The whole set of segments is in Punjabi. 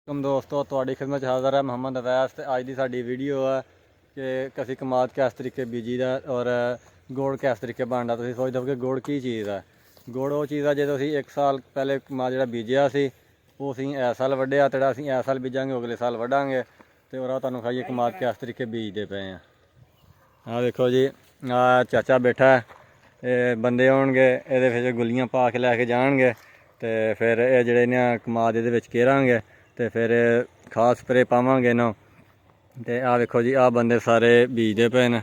दोस्तों ਤੁਹਾਡੀ ਖidmat 'ਚ ਹਾਜ਼ਰ ਹੈ ਮੁਹੰਮਦ ਅਵੈਸ ਤੇ ਅੱਜ ਦੀ ਸਾਡੀ ਵੀਡੀਓ ਹੈ ਕਿ ਅਸੀਂ ਕਮਾਦ ਕਿਸ ਤਰੀਕੇ ਬੀਜੀ ਦਾ ਔਰ ਗੁੜ ਕਿਸ ਤਰੀਕੇ ਬਣਦਾ। ਤੁਸੀਂ ਸੋਚਦੇ ਹੋ ਕਿ ਗੁੜ ਕੀ ਚੀਜ਼ ਹੈ। ਗੁੜ ਉਹ ਚੀਜ਼ ਆ ਜਦੋਂ ਅਸੀਂ 1 ਸਾਲ ਪਹਿਲੇ ਕਮਾਦ ਜਿਹੜਾ ਬੀਜਿਆ ਸੀ ਉਹ ਅਸੀਂ ਇਸ ਸਾਲ ਵੱਢਿਆ ਤੇ ਜਿਹੜਾ ਅਸੀਂ ਇਸ ਸਾਲ ਬੀਜਾਂਗੇ ਅਗਲੇ ਸਾਲ ਵੱਢਾਂਗੇ ਤੇ ਉਹ ਤੁਹਾਨੂੰ ਖਾਈਏ ਕਮਾਦ ਕਿਸ ਤਰੀਕੇ ਬੀਜਦੇ ਪਏ ਆ। ਆਹ ਦੇਖੋ ਜੀ, ਆ ਚਾਚਾ ਬੈਠਾ, ਇਹ ਬੰਦੇ ਆਉਣਗੇ ਇਹਦੇ ਵਿੱਚ ਗੁੱਲੀਆਂ ਪਾ ਕੇ ਲੈ ਕੇ ਜਾਣਗੇ ਤੇ ਫਿਰ ਇਹ ਜਿਹੜੇ ਨੇ ਕਮਾਦ ਇਹਦੇ ਵਿੱਚ ਘੇਰਾਂਗੇ ਤੇ ਫਿਰ ਖਾਸ ਸਪਰੇ ਪਾਵਾਂਗੇ ਨਾ। ਤੇ ਆਹ ਵੇਖੋ ਜੀ, ਆਹ ਬੰਦੇ ਸਾਰੇ ਬੀਜਦੇ ਪਏ ਨੇ।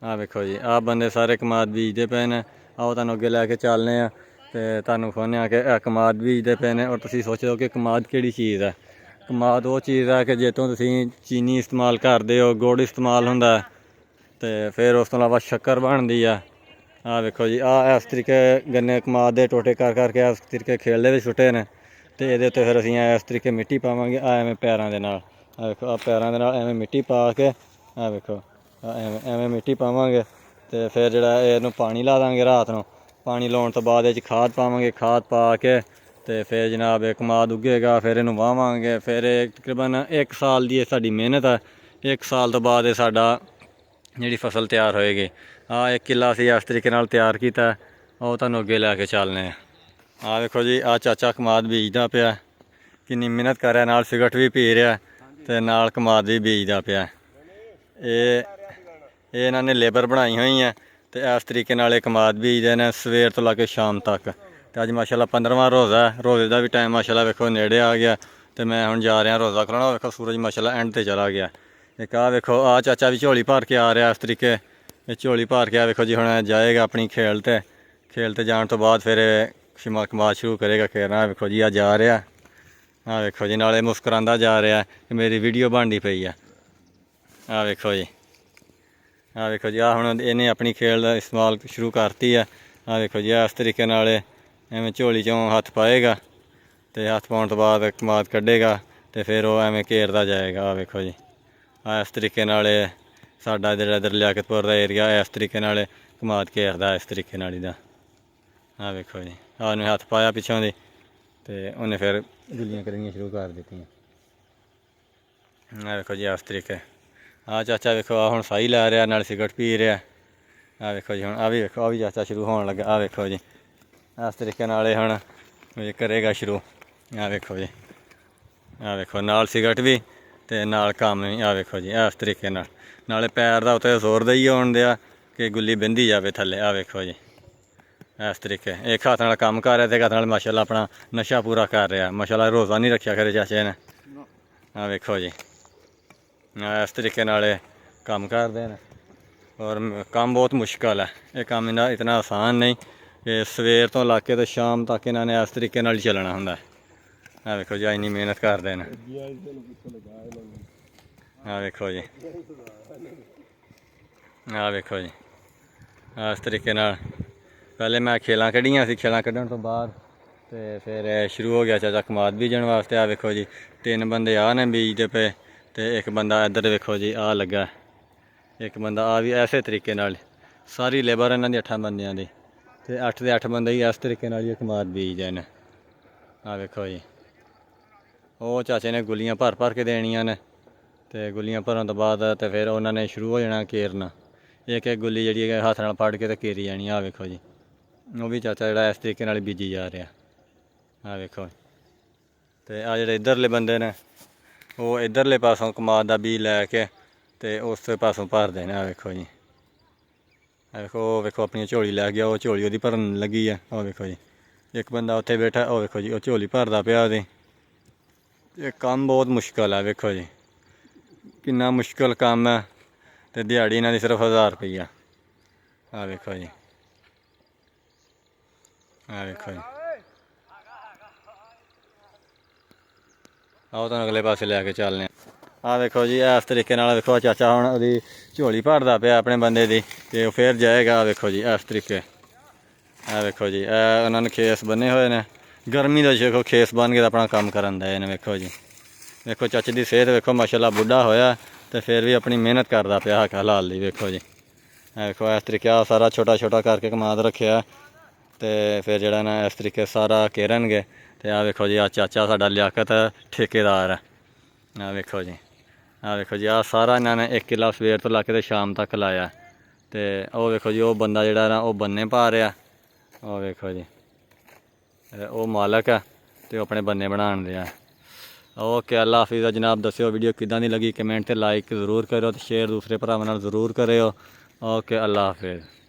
ਆਹ ਵੇਖੋ ਜੀ, ਆਹ ਬੰਦੇ ਸਾਰੇ ਕਮਾਦ ਬੀਜਦੇ ਪਏ ਨੇ। ਆਓ ਤੁਹਾਨੂੰ ਅੱਗੇ ਲੈ ਕੇ ਚੱਲਦੇ ਆ ਤੇ ਤੁਹਾਨੂੰ ਖਵਾਉਂਦੇ ਆ ਕਿ ਇਹ ਕਮਾਦ ਬੀਜਦੇ ਪਏ ਨੇ। ਔਰ ਤੁਸੀਂ ਸੋਚਦੇ ਹੋ ਕਿ ਕਮਾਦ ਕਿਹੜੀ ਚੀਜ਼ ਹੈ। ਕਮਾਦ ਉਹ ਚੀਜ਼ ਹੈ ਕਿ ਜਿੱਥੋਂ ਤੁਸੀਂ ਚੀਨੀ ਇਸਤੇਮਾਲ ਕਰਦੇ ਹੋ, ਗੁੜ ਇਸਤੇਮਾਲ ਹੁੰਦਾ ਤੇ ਫਿਰ ਉਸ ਤੋਂ ਇਲਾਵਾ ਸ਼ੱਕਰ ਬਣਦੀ ਆ। ਆਹ ਵੇਖੋ ਜੀ, ਆਹ ਇਸ ਤਰੀਕੇ ਗੰਨੇ ਕਮਾਦ ਦੇ ਟੋਟੇ ਕਰ ਕਰਕੇ ਇਸ ਤਰੀਕੇ ਖੇਲਦੇ ਵਿੱਚ ਸੁੱਟੇ ਨੇ ਤੇ ਇਹਦੇ ਉੱਤੇ ਫਿਰ ਅਸੀਂ ਇਸ ਤਰੀਕੇ ਮਿੱਟੀ ਪਾਵਾਂਗੇ। ਆ ਐਵੇਂ ਪੈਰਾਂ ਦੇ ਨਾਲ, ਆਹ ਵੇਖੋ, ਆਹ ਪੈਰਾਂ ਦੇ ਨਾਲ ਐਵੇਂ ਮਿੱਟੀ ਪਾ ਕੇ, ਆਹ ਵੇਖੋ ਐਵੇਂ ਮਿੱਟੀ ਪਾਵਾਂਗੇ ਤੇ ਫਿਰ ਜਿਹੜਾ ਇਹਨੂੰ ਪਾਣੀ ਲਾ ਦਾਂਗੇ ਰਾਤ ਨੂੰ। ਪਾਣੀ ਲਾਉਣ ਤੋਂ ਬਾਅਦ ਇਹ 'ਚ ਖਾਦ ਪਾਵਾਂਗੇ। ਖਾਦ ਪਾ ਕੇ ਤੇ ਫਿਰ ਜਨਾਬ ਇਹ ਕਮਾਦ ਉੱਗੇਗਾ। ਫਿਰ ਇਹਨੂੰ ਵਾਹਵਾਂਗੇ। ਫਿਰ ਇਹ ਤਕਰੀਬਨ 1 ਸਾਲ ਦੀ ਸਾਡੀ ਮਿਹਨਤ ਹੈ। 1 ਸਾਲ ਤੋਂ ਬਾਅਦ ਇਹ ਸਾਡਾ ਜਿਹੜੀ ਫਸਲ ਤਿਆਰ ਹੋਏਗੀ। ਆਹ 1 ਕਿੱਲਾ ਅਸੀਂ ਇਸ ਤਰੀਕੇ ਨਾਲ ਤਿਆਰ ਕੀਤਾ, ਉਹ ਤੁਹਾਨੂੰ ਅੱਗੇ ਲੈ ਕੇ ਚੱਲਦੇ ਹਾਂ। ਆਹ ਵੇਖੋ ਜੀ, ਆਹ ਚਾਚਾ ਕਮਾਦ ਬੀਜਦਾ ਪਿਆ, ਕਿੰਨੀ ਮਿਹਨਤ ਕਰ ਰਿਹਾ, ਨਾਲ ਸਿਗਰਟ ਵੀ ਪੀ ਰਿਹਾ ਤੇ ਨਾਲ ਕਮਾਦ ਵੀ ਬੀਜਦਾ ਪਿਆ। ਇਹ ਇਹਨਾਂ ਨੇ ਲੇਬਰ ਬਣਾਈ ਹੋਈ ਹੈ ਤੇ ਇਸ ਤਰੀਕੇ ਨਾਲ ਇਹ ਕਮਾਦ ਬੀਜਦੇ ਨੇ ਸਵੇਰ ਤੋਂ ਲਾ ਕੇ ਸ਼ਾਮ ਤੱਕ। ਤੇ ਅੱਜ ਮਾਸ਼ਾਅੱਲਾ 15ਵਾਂ ਰੋਜ਼ਾ, ਰੋਜ਼ੇ ਦਾ ਵੀ ਟਾਈਮ ਮਾਸ਼ਾਅੱਲਾ ਵੇਖੋ ਨੇੜੇ ਆ ਗਿਆ ਤੇ ਮੈਂ ਹੁਣ ਜਾ ਰਿਹਾ ਰੋਜ਼ਾ ਖੋਲ੍ਹਣਾ। ਵੇਖੋ ਸੂਰਜ ਮਾਸ਼ਾਅੱਲਾ ਐਂਡ 'ਤੇ ਚਲਾ ਗਿਆ। ਇੱਕ ਆਹ ਵੇਖੋ, ਆਹ ਚਾਚਾ ਵੀ ਝੋਲੀ ਭਰ ਕੇ ਆ ਰਿਹਾ ਇਸ ਤਰੀਕੇ। ਇਹ ਝੋਲੀ ਭਰ ਕੇ ਆ ਵੇਖੋ ਜੀ, ਹੁਣ ਜਾਏਗਾ ਆਪਣੀ ਖੇਲ 'ਤੇ ਜਾਣ ਤੋਂ ਬਾਅਦ ਫਿਰ ਕਮਾਦ ਸ਼ੁਰੂ ਕਰੇਗਾ ਖੇਲਣਾ। ਵੇਖੋ ਜੀ, ਆ ਜਾ ਰਿਹਾ। ਆਹ ਵੇਖੋ ਜੀ, ਨਾਲੇ ਮੁਸਕਰਾਉਂਦਾ ਜਾ ਰਿਹਾ ਕਿ ਮੇਰੀ ਵੀਡੀਓ ਬਣਦੀ ਪਈ ਆ। ਆਹ ਵੇਖੋ ਜੀ, ਆਹ ਵੇਖੋ ਜੀ, ਆਹ ਹੁਣ ਇਹਨੇ ਆਪਣੀ ਖੇਲ ਦਾ ਇਸਤੇਮਾਲ ਸ਼ੁਰੂ ਕਰਤੀ ਆ। ਆਹ ਵੇਖੋ ਜੀ, ਇਸ ਤਰੀਕੇ ਨਾਲ ਐਵੇਂ ਝੋਲੀ 'ਚੋਂ ਹੱਥ ਪਾਏਗਾ ਤੇ ਹੱਥ ਪਾਉਣ ਤੋਂ ਬਾਅਦ ਕਮਾਦ ਕੱਢੇਗਾ ਤੇ ਫਿਰ ਉਹ ਐਵੇਂ ਘੇਰਦਾ ਜਾਏਗਾ। ਆਹ ਵੇਖੋ ਜੀ, ਆਹ ਇਸ ਤਰੀਕੇ ਨਾਲ ਸਾਡਾ ਜਿਹੜਾ ਇੱਧਰ ਲਿਆਕਤਪੁਰ ਦਾ ਏਰੀਆ ਇਸ ਤਰੀਕੇ ਨਾਲ ਕਮਾਦ ਘੇਰਦਾ ਇਸ ਤਰੀਕੇ ਨਾਲ ਇਹਦਾ। ਆਹ ਵੇਖੋ ਜੀ, ਆਹ ਉਹਨੇ ਹੱਥ ਪਾਇਆ ਪਿੱਛੋਂ ਦੀ ਤੇ ਉਹਨੇ ਫਿਰ ਗੁੱਲੀਆਂ ਕਰਨੀਆਂ ਸ਼ੁਰੂ ਕਰ ਦਿੱਤੀਆਂ। ਆਹ ਵੇਖੋ ਜੀ, ਇਸ ਤਰੀਕੇ। ਆਹ ਚਾਚਾ ਵੇਖੋ, ਆਹ ਹੁਣ ਸਾਈ ਲੈ ਰਿਹਾ, ਨਾਲ ਸਿਗਰਟ ਪੀ ਰਿਹਾ। ਆਹ ਵੇਖੋ ਜੀ, ਹੁਣ ਆਹ ਵੀ ਵੇਖੋ, ਆਹ ਵੀ ਚਾਚਾ ਸ਼ੁਰੂ ਹੋਣ ਲੱਗਾ। ਆਹ ਵੇਖੋ ਜੀ, ਇਸ ਤਰੀਕੇ ਨਾਲ ਇਹ ਹੁਣ ਕਰੇਗਾ ਸ਼ੁਰੂ। ਆਹ ਵੇਖੋ ਜੀ, ਆਹ ਵੇਖੋ, ਨਾਲ ਸਿਗਰਟ ਵੀ ਤੇ ਨਾਲ ਕੰਮ ਵੀ। ਆਹ ਵੇਖੋ ਜੀ, ਇਸ ਤਰੀਕੇ ਨਾਲ, ਨਾਲੇ ਪੈਰ ਦਾ ਉੱਤੇ ਜ਼ੋਰ ਦੇਈ ਆਉਣ ਦਿਆ ਕਿ ਗੁੱਲੀ ਬਹਿੰਦੀ ਜਾਵੇ ਥੱਲੇ। ਆਹ ਵੇਖੋ ਜੀ, ਇਸ ਤਰੀਕੇ ਇੱਕ ਹੱਥ ਨਾਲ ਕੰਮ ਕਰ ਰਿਹਾ ਤੇ ਇੱਕ ਹੱਥ ਨਾਲ ਮਾਸ਼ਾਅੱਲਾ ਆਪਣਾ ਨਸ਼ਾ ਪੂਰਾ ਕਰ ਰਿਹਾ। ਮਾਸ਼ਾਅੱਲਾ ਰੋਜ਼ਾ ਨਹੀਂ ਰੱਖਿਆ ਕਰੇ ਚਾਚੇ ਨੇ। ਆਹ ਵੇਖੋ ਜੀ, ਇਸ ਤਰੀਕੇ ਨਾਲ ਕੰਮ ਕਰਦੇ ਨੇ ਔਰ ਕੰਮ ਬਹੁਤ ਮੁਸ਼ਕਲ ਹੈ। ਇਹ ਕੰਮ ਇਹਨਾਂ ਇਤਨਾ ਆਸਾਨ ਨਹੀਂ ਕਿ ਸਵੇਰ ਤੋਂ ਲਾ ਕੇ ਤੇ ਸ਼ਾਮ ਤੱਕ ਇਹਨਾਂ ਨੇ ਇਸ ਤਰੀਕੇ ਨਾਲ ਹੀ ਚੱਲਣਾ ਹੁੰਦਾ। ਆਹ ਵੇਖੋ ਜੀ, ਇੰਨੀ ਮਿਹਨਤ ਕਰਦੇ ਨੇ। ਆਹ ਵੇਖੋ ਜੀ, ਆਹ ਵੇਖੋ ਜੀ, ਇਸ ਤਰੀਕੇ ਨਾਲ ਪਹਿਲੇ ਮੈਂ ਖੇਲਾਂ ਕੱਢੀਆਂ ਸੀ। ਖੇਲਾਂ ਕੱਢਣ ਤੋਂ ਬਾਅਦ ਤੇ ਫਿਰ ਸ਼ੁਰੂ ਹੋ ਗਿਆ ਚਾਚਾ ਕਮਾਦ ਬੀਜਣ ਵਾਸਤੇ। ਆਹ ਵੇਖੋ ਜੀ, 3 ਬੰਦੇ ਆਹ ਨੇ ਬੀਜਦੇ ਪਏ ਤੇ ਇੱਕ ਬੰਦਾ ਇੱਧਰ ਵੇਖੋ ਜੀ ਆਹ ਲੱਗਾ। ਇੱਕ ਬੰਦਾ ਆ ਵੀ ਐਸੇ ਤਰੀਕੇ ਨਾਲ, ਸਾਰੀ ਲੇਬਰ ਇਹਨਾਂ ਦੀ 8 ਬੰਦਿਆਂ ਦੀ ਤੇ 8 ਦੇ 8 ਬੰਦੇ ਹੀ ਇਸ ਤਰੀਕੇ ਨਾਲ ਹੀ ਕਮਾਦ ਬੀਜਦੇ ਨੇ। ਆਹ ਵੇਖੋ ਜੀ, ਉਹ ਚਾਚੇ ਨੇ ਗੁੱਲੀਆਂ ਭਰ ਭਰ ਕੇ ਦੇਣੀਆਂ ਨੇ ਤੇ ਗੁੱਲੀਆਂ ਭਰਨ ਤੋਂ ਬਾਅਦ ਤੇ ਫਿਰ ਉਹਨਾਂ ਨੇ ਸ਼ੁਰੂ ਹੋ ਜਾਣਾ ਘੇਰਨਾ। ਇੱਕ ਇੱਕ ਗੁੱਲੀ ਜਿਹੜੀ ਹੈ ਹੱਥ ਨਾਲ ਫੜ ਕੇ ਤੇ ਘੇਰੀ ਜਾਣੀ। ਆਹ ਵੇਖੋ ਜੀ, ਉਹ ਵੀ ਚਾਚਾ ਜਿਹੜਾ ਇਸ ਤਰੀਕੇ ਨਾਲ ਬੀਜੀ ਜਾ ਰਿਹਾ। ਆਹ ਵੇਖੋ, ਤੇ ਆਹ ਜਿਹੜੇ ਇੱਧਰਲੇ ਬੰਦੇ ਨੇ ਉਹ ਇੱਧਰਲੇ ਪਾਸੋਂ ਕਮਾਦ ਦਾ ਬੀਜ ਲੈ ਕੇ ਤੇ ਉਸ ਪਾਸੋਂ ਭਰਦੇ ਨੇ। ਆਹ ਵੇਖੋ ਜੀ, ਆਹ ਵੇਖੋ, ਉਹ ਵੇਖੋ ਆਪਣੀ ਝੋਲੀ ਲੈ ਗਿਆ, ਉਹ ਝੋਲੀ ਉਹਦੀ ਭਰਨ ਲੱਗੀ ਆ। ਉਹ ਵੇਖੋ ਜੀ, ਇੱਕ ਬੰਦਾ ਉੱਥੇ ਬੈਠਾ, ਉਹ ਵੇਖੋ ਜੀ, ਉਹ ਝੋਲੀ ਭਰਦਾ ਪਿਆ ਉਹਦੀ। ਇਹ ਕੰਮ ਬਹੁਤ ਮੁਸ਼ਕਲ ਹੈ। ਵੇਖੋ ਜੀ, ਕਿੰਨਾ ਮੁਸ਼ਕਲ ਕੰਮ ਹੈ ਤੇ ਦਿਹਾੜੀ ਇਹਨਾਂ ਦੀ ਸਿਰਫ 1000 ਰੁਪਈਆ। ਆਹ ਵੇਖੋ ਜੀ, ਆਹ ਵੇਖੋ ਜੀ, ਆਓ ਤੁਹਾਨੂੰ ਅਗਲੇ ਪਾਸੇ ਲੈ ਕੇ ਚੱਲਦੇ ਹਾਂ। ਆਹ ਵੇਖੋ ਜੀ, ਇਸ ਤਰੀਕੇ ਨਾਲ ਵੇਖੋ ਚਾਚਾ ਹੁਣ ਉਹਦੀ ਝੋਲੀ ਭਰਦਾ ਪਿਆ ਆਪਣੇ ਬੰਦੇ ਦੀ ਤੇ ਉਹ ਫਿਰ ਜਾਏਗਾ। ਆਹ ਵੇਖੋ ਜੀ, ਇਸ ਤਰੀਕੇ। ਆਹ ਵੇਖੋ ਜੀ, ਇਹ ਉਹਨਾਂ ਨੇ ਖੇਸ ਬੰਨੇ ਹੋਏ ਨੇ। ਗਰਮੀ ਦਾ ਵੇਖੋ ਖੇਸ ਬੰਨ ਕੇ ਆਪਣਾ ਕੰਮ ਕਰਨ ਦੇ ਨੇ। ਵੇਖੋ ਜੀ, ਵੇਖੋ ਚਾਚੇ ਦੀ ਸਿਹਤ ਵੇਖੋ ਮਾਸ਼ਾਅੱਲਾ, ਬੁੱਢਾ ਹੋਇਆ ਤੇ ਫਿਰ ਵੀ ਆਪਣੀ ਮਿਹਨਤ ਕਰਦਾ ਪਿਆ ਹੱਕ ਹਲਾਲ ਦੀ। ਵੇਖੋ ਜੀ, ਇਹ ਵੇਖੋ ਇਸ ਤਰੀਕੇ ਆ ਸਾਰਾ ਛੋਟਾ ਛੋਟਾ ਕਰਕੇ ਕਮਾਦ ਰੱਖਿਆ ਤੇ ਫਿਰ ਜਿਹੜਾ ਨਾ ਇਸ ਤਰੀਕੇ ਸਾਰਾ ਘੇਰਨਗੇ। ਤੇ ਆਹ ਵੇਖੋ ਜੀ, ਆਹ ਚਾਚਾ ਸਾਡਾ ਲਿਆਕਤ ਠੇਕੇਦਾਰ ਹੈ। ਆਹ ਵੇਖੋ ਜੀ, ਆਹ ਵੇਖੋ ਜੀ, ਆਹ ਸਾਰਾ ਇਹਨਾਂ ਨੇ 1 ਕਿੱਲਾ ਸਵੇਰ ਤੋਂ ਲਾ ਕੇ ਤੇ ਸ਼ਾਮ ਤੱਕ ਲਾਇਆ। ਤੇ ਉਹ ਵੇਖੋ ਜੀ, ਉਹ ਬੰਦਾ ਜਿਹੜਾ ਨਾ ਉਹ ਬੰਨੇ ਪਾ ਰਿਹਾ। ਉਹ ਵੇਖੋ ਜੀ, ਉਹ ਮਾਲਕ ਹੈ ਤੇ ਉਹ ਆਪਣੇ ਬੰਨੇ ਬਣਾਉਣ ਦੇ ਆ। ਓਕੇ, ਅੱਲਾ ਹਾਫਿਜ਼ ਜਨਾਬ। ਦੱਸਿਓ ਵੀਡੀਓ ਕਿੱਦਾਂ ਦੀ ਲੱਗੀ, ਕਮੈਂਟ ਤੇ ਲਾਈਕ ਜ਼ਰੂਰ ਕਰਿਓ ਤੇ ਸ਼ੇਅਰ ਦੂਸਰੇ ਭਰਾਵਾਂ ਨਾਲ ਜ਼ਰੂਰ ਕਰਿਓ। ਓਕੇ, ਅੱਲਾ ਹਾਫਿਜ਼।